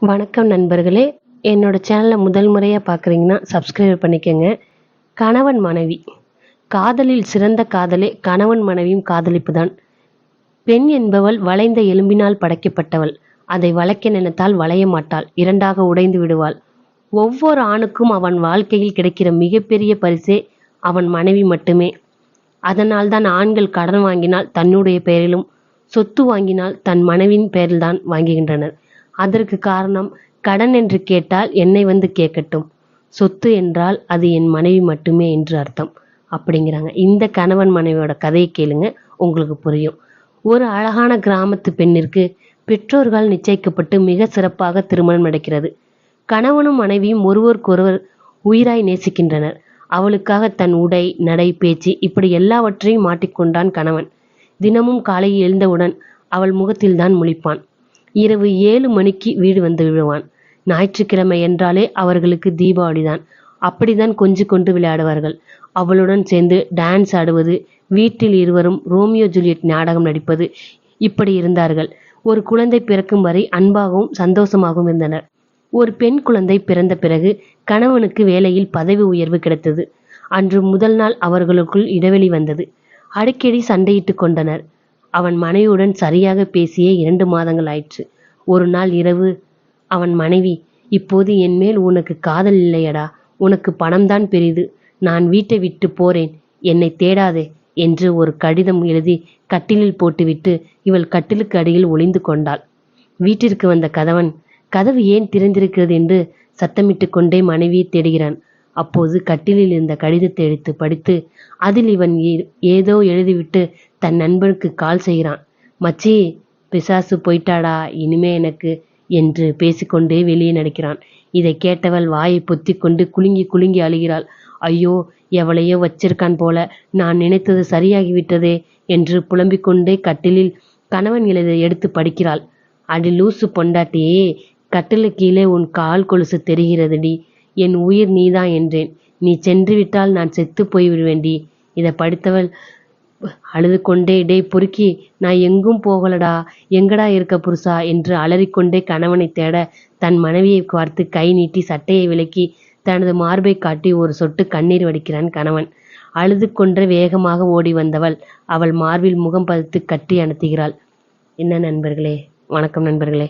வணக்கம் நண்பர்களே. என்னோட சேனலை முதல் முறையாக பார்க்குறீங்கன்னா சப்ஸ்கிரைப் பண்ணிக்கோங்க. கணவன் மனைவி காதலில் சிறந்த காதலே கணவன் மனைவியும் காதலிப்பு தான். பெண் என்பவள் வளைந்த எலும்பினால் படைக்கப்பட்டவள். அதை வளைக்க நினைத்தால் வளைய மாட்டாள், இரண்டாக உடைந்து விடுவாள். ஒவ்வொரு ஆணுக்கும் அவன் வாழ்க்கையில் கிடைக்கிற மிகப்பெரிய பரிசே அவன் மனைவி மட்டுமே. அதனால்தான் ஆண்கள் கடன் வாங்கினால் தன்னுடைய பெயரிலும், சொத்து வாங்கினால் தன் மனைவியின் பெயரில்தான் வாங்குகின்றனர். அதற்கு காரணம், கடன் என்று கேட்டால் என்னை வந்து கேட்கட்டும், சொத்து என்றால் அது என் மனைவி மட்டுமே என்று அர்த்தம் அப்படிங்கிறாங்க. இந்த கணவன் மனைவியோட கதையை கேளுங்க, உங்களுக்கு புரியும். ஒரு அழகான கிராமத்து பெண்ணிற்கு பெற்றோர்கள் நிச்சயிக்கப்பட்டு மிக சிறப்பாக திருமணம் நடக்கிறது. கணவனும் மனைவியும் ஒருவருக்கொருவர் உயிராய் நேசிக்கின்றனர். அவளுக்காக தன் உடை, நடை, பேச்சு இப்படி எல்லாவற்றையும் மாட்டிக்கொண்டான் கணவன். தினமும் காலையில் எழுந்தவுடன் அவள் முகத்தில்தான் முழிப்பான். இரவு 7 மணிக்கு வீடு வந்து விடுவான். ஞாயிற்றுக்கிழமை என்றாலே அவர்களுக்கு தீபாவளிதான். அப்படிதான் கொஞ்சி கொண்டு விளையாடுவார்கள். அவளுடன் சேர்ந்து டான்ஸ் ஆடுவது, வீட்டில் இருவரும் ரோமியோ ஜூலியட் நாடகம் நடிப்பது, இப்படி இருந்தார்கள். ஒரு குழந்தை பிறக்கும் வரை அன்பாகவும் சந்தோஷமாகவும் இருந்தனர். ஒரு பெண் குழந்தை பிறந்த பிறகு கணவனுக்கு வேலையில் பதவி உயர்வு கிடைத்தது. அன்று முதல் நாள் அவர்களுக்குள் இடைவெளி வந்தது. அடிக்கடி சண்டையிட்டு கொண்டனர். அவன் மனைவியுடன் சரியாக பேசியே 2 மாதங்கள் ஆயிற்று. ஒரு நாள் இரவு அவன் மனைவி, இப்போது என் மேல் உனக்கு காதல் இல்லையடா, உனக்கு பணம்தான் பெரிது, நான் வீட்டை விட்டு போறேன், என்னை தேடாதே என்று ஒரு கடிதம் எழுதி கட்டிலில் போட்டுவிட்டு இவள் கட்டிலுக்கு அடியில் ஒளிந்து கொண்டாள். வீட்டிற்கு வந்த கதவு ஏன் திறந்திருக்கிறது என்று சத்தமிட்டு கொண்டே மனைவியை தேடுகிறான். அப்போது கட்டிலில் இருந்த கடிதத்தை எடுத்து படித்து அதில் இவன் ஏதோ எழுதிவிட்டு தன் நண்பனுக்கு கால் செய்கிறான். மச்சி, பிசாசு போயிட்டாடா இனிமே எனக்கு என்று பேசிக்கொண்டே வெளியே நடக்கிறான். இதை கேட்டவள் வாயை பொத்தி கொண்டு குலுங்கி குலுங்கி அழுகிறாள். ஐயோ, எவளையோ வச்சிருக்கான் போல, நான் நினைத்தது சரியாகிவிட்டதே என்று புலம்பிக் கொண்டே கட்டிலில் கணவன் எழுதை எடுத்து படிக்கிறாள். அடி லூசு பொண்டாட்டியே, கட்டிலு கீழே உன் கால் கொலுசு தெரிகிறதுடி, என் உயிர் நீதான் என்றேன், நீ சென்று விட்டால் நான் செத்து போய் விடுவேண்டி. இதை படித்தவள் அழுது கொண்டே, டே பொறுக்கி, நான் எங்கும் போகலடா, எங்கடா இருக்க புருஷா என்று அலறிக்கொண்டே கணவனை தேட தன் மனைவியை பார்த்து கை நீட்டி சட்டையை விலக்கி தனது மார்பை காட்டி ஒரு சொட்டு கண்ணீர் வடிக்கிறான் கணவன். அழுது கொன்ற வேகமாக ஓடி வந்தவள் அவள் மார்பில் முகம் பதித்து கட்டி அணைத்துகிறாள். என்ன நண்பர்களே, வணக்கம் நண்பர்களே.